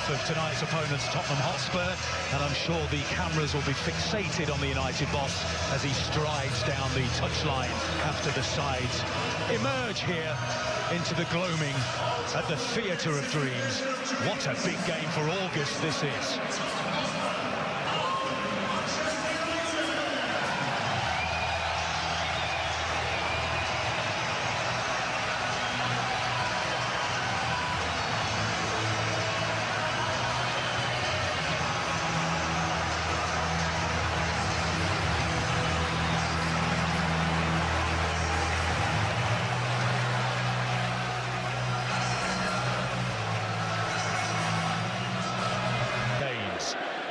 half of tonight's opponents, Tottenham Hotspur, and I'm sure the cameras will be fixated on the United boss as he strides down the touchline after the sides emerge here into the gloaming at the Theatre of Dreams. What a big game for August this is.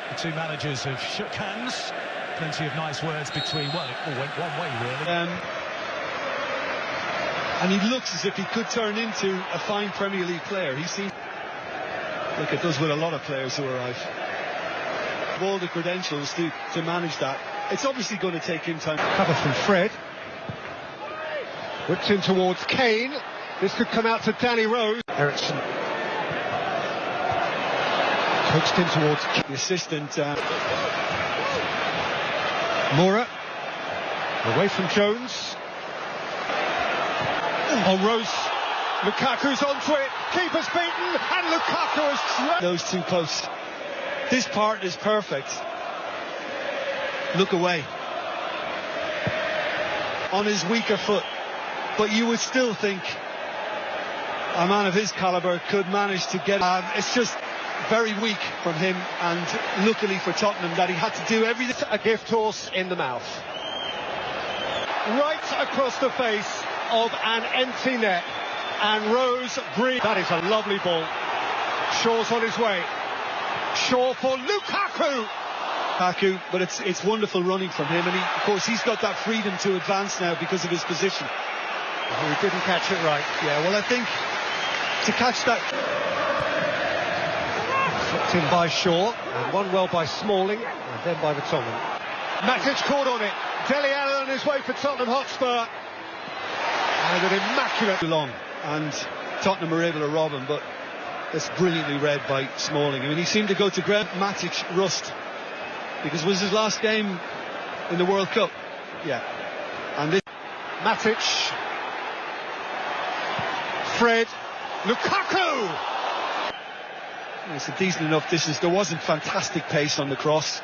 The two managers have shook hands. Plenty of nice words between. Well, it all went one way, really. And he looks as if he could turn into a fine Premier League player. He seems like it does with a lot of players who arrive. All the credentials to manage that. It's obviously going to take him time. Cover from Fred. Whipped in towards Kane. This could come out to Danny Rose. Ericsson. Coached in towards the assistant. Moura. Away from Jones. On Rose. Lukaku's onto it. Keeper's beaten. And Lukaku has... Those two posts. This part is perfect. Look away. On his weaker foot. But you would still think a man of his calibre could manage to get... it's just... very weak from him, and luckily for Tottenham that he had to do everything. A gift horse in the mouth. Right across the face of an empty net, and Rose breathes. That is a lovely ball. Shaw's on his way. Shaw for Lukaku. But it's wonderful running from him, and of course he's got that freedom to advance now because of his position. He didn't catch it right. Yeah, well, I think to catch that... Flipped in by Shaw, and one well by Smalling, and then by Vertonghen. Matic caught on it. Dele Alli on his way for Tottenham Hotspur. And an immaculate... long, and Tottenham were able to rob him, but it's brilliantly read by Smalling. I mean, he seemed to go to ground Matic rust, because it was his last game in the World Cup. Yeah. And this... Matic. Fred. Lukaku! It's a decent enough distance. There wasn't fantastic pace on the cross,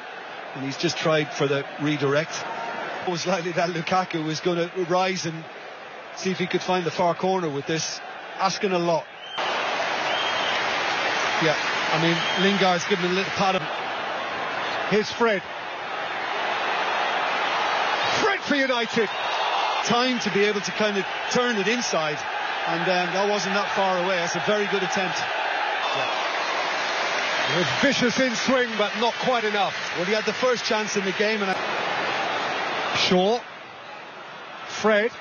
and he's just tried for the redirect. It was likely that Lukaku was going to rise and see if he could find the far corner with this. Asking a lot. Yeah, I mean, Lingard's given a little pat of... Here's Fred. Fred for United. Time to be able to kind of turn it inside, and that wasn't that far away. That's a very good attempt. Yeah. It was vicious in swing, but not quite enough. Well, he had the first chance in the game, and Shaw. Fred.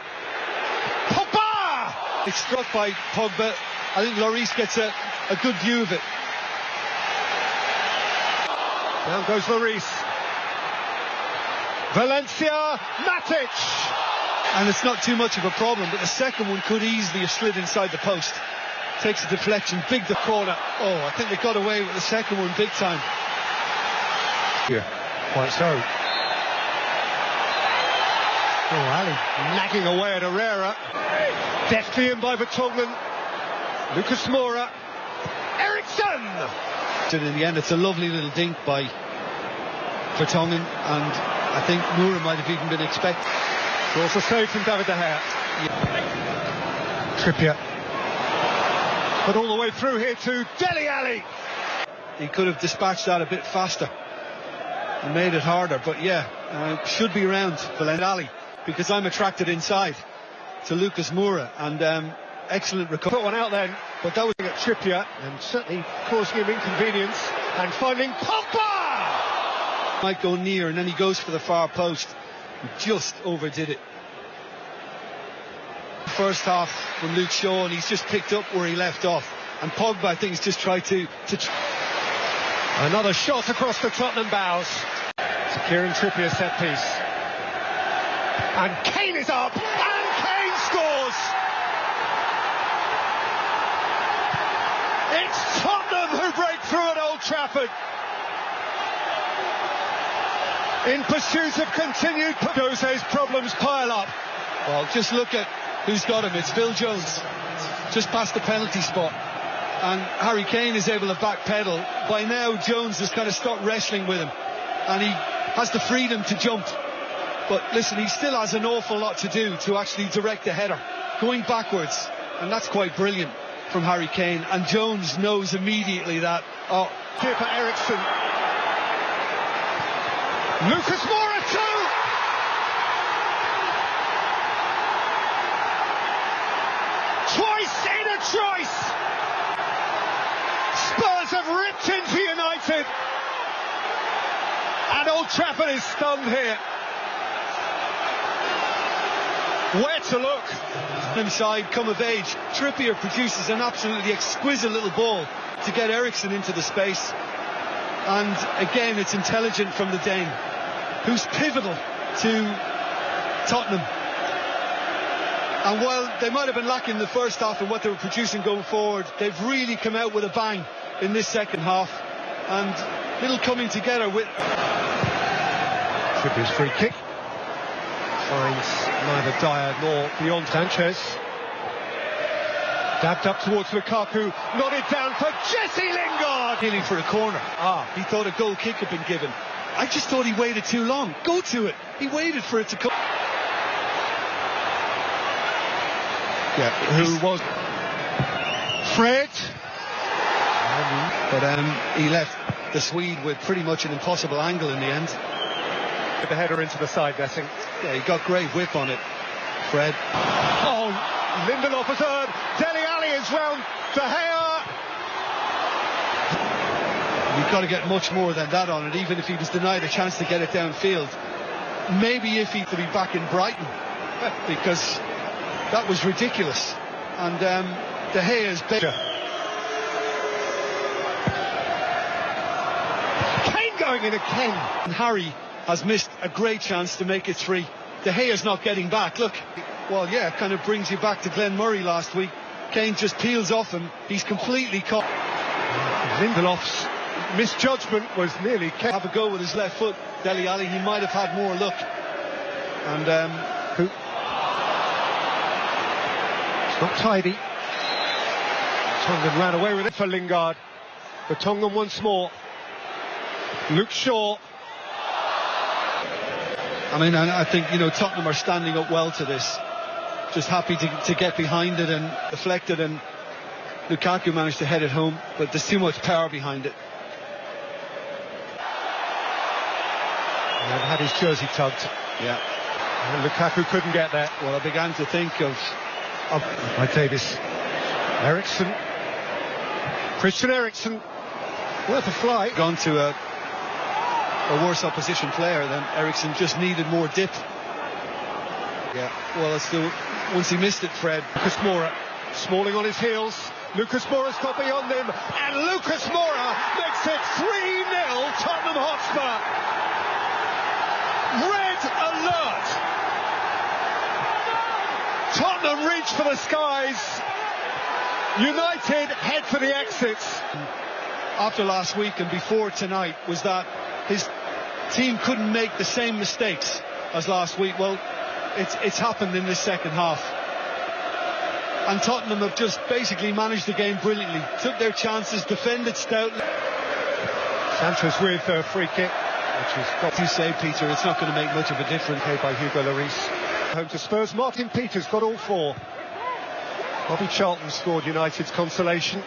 Pogba! It's struck by Pogba. I think Lloris gets a good view of it. Down goes Lloris. Valencia. Matic! And it's not too much of a problem, but the second one could easily have slid inside the post. Takes a deflection, big the corner. Oh, I think they got away with the second one big time. Yeah, quite so. Oh, Ali nagging away at Herrera. Deftly in by Vertonghen. Lucas Moura. Ericsson! In the end, it's a lovely little dink by Vertonghen, and I think Moura might have even been expected. Also saved from David De Gea. Yeah. Trippier. But all the way through here to Dele Alli. He could have dispatched that a bit faster and made it harder, but yeah, should be around Valencia, because I'm attracted inside to Lucas Moura, and excellent recovery. Put one out then, but that was at Trippier, and certainly causing him inconvenience, and finding Pogba! Might go near, and then he goes for the far post. He just overdid it. First half from Luke Shaw, and he's just picked up where he left off, and Pogba, I think, has just tried to another shot across the Tottenham bows. It's a Kieran Trippier set piece, and Kane is up, and Kane scores. It's Tottenham who break through at Trafford. In pursuit of continued... Jose's problems pile up. Well, just look at who's got him. It's Phil Jones, just past the penalty spot. And Harry Kane is able to backpedal. By now, Jones has kind of stopped wrestling with him. And he has the freedom to jump. But listen, he still has an awful lot to do to actually direct the header. Going backwards. And that's quite brilliant from Harry Kane. And Jones knows immediately that... Oh, here for Eriksen. Lucas Moura too! Twice in a choice! Spurs have ripped into United. And Old Trafford is stunned here. Where to look? Inside, come of age. Trippier produces an absolutely exquisite little ball to get Eriksen into the space. And again, it's intelligent from the Dane, who's pivotal to Tottenham. And while they might have been lacking the first half in what they were producing going forward, they've really come out with a bang in this second half. And little coming together with... Trippier's free kick. Finds neither Dyer nor beyond Sanchez. Dabbed up towards Lukaku, nodded down for Jesse Lingard. Healing for a corner. He thought a goal kick had been given. I just thought he waited too long. Go to it. He waited for it to come. Yeah, who was Fred? But he left the Swede with pretty much an impossible angle in the end. With the header into the side netting. Yeah, he got great whip on it, Fred. Oh, Lindelof has heard. Dele Alli is round De Gea. You've got to get much more than that on it, even if he was denied a chance to get it downfield. Maybe if he could be back in Brighton, because that was ridiculous. And De Gea is better. Kane going in again. And Harry has missed a great chance to make it 3. De Gea's not getting back. Look, well, yeah, it kind of brings you back to Glenn Murray last week. Kane just peels off him. He's completely caught. Lindelof's misjudgment was nearly kept. Have a go with his left foot. Dele Alli, he might have had more luck. And it's not tidy. Tongan ran away with it for Lingard. But Tongan once more. Luke Shaw. I mean, I think, you know, Tottenham are standing up well to this. Just happy to get behind it and deflect it, and Lukaku managed to head it home, but there's too much power behind it. And had his jersey tugged. Yeah. And Lukaku couldn't get there. Well, I began to think of Davis. Eriksen. Christian Eriksen. Worth a fly. Gone to a worse opposition player than Eriksen, just needed more dip. Yeah, well, it's still, once he missed it, Fred. Lucas Moura, Smalling on his heels. Lucas Moura's got beyond him, and Lucas Moura makes it 3-0 Tottenham Hotspur. Red alert. Tottenham reach for the skies. United head for the exits. After last week and before tonight was that his team couldn't make the same mistakes as last week. Well, it's happened in this second half. And Tottenham have just basically managed the game brilliantly. Took their chances, defended stoutly. Sanchez with a free kick, which is got you say, Peter, it's not going to make much of a difference. Okay, by Hugo Lloris. Home to Spurs. Martin Peters got all 4. Bobby Charlton scored United's consolation.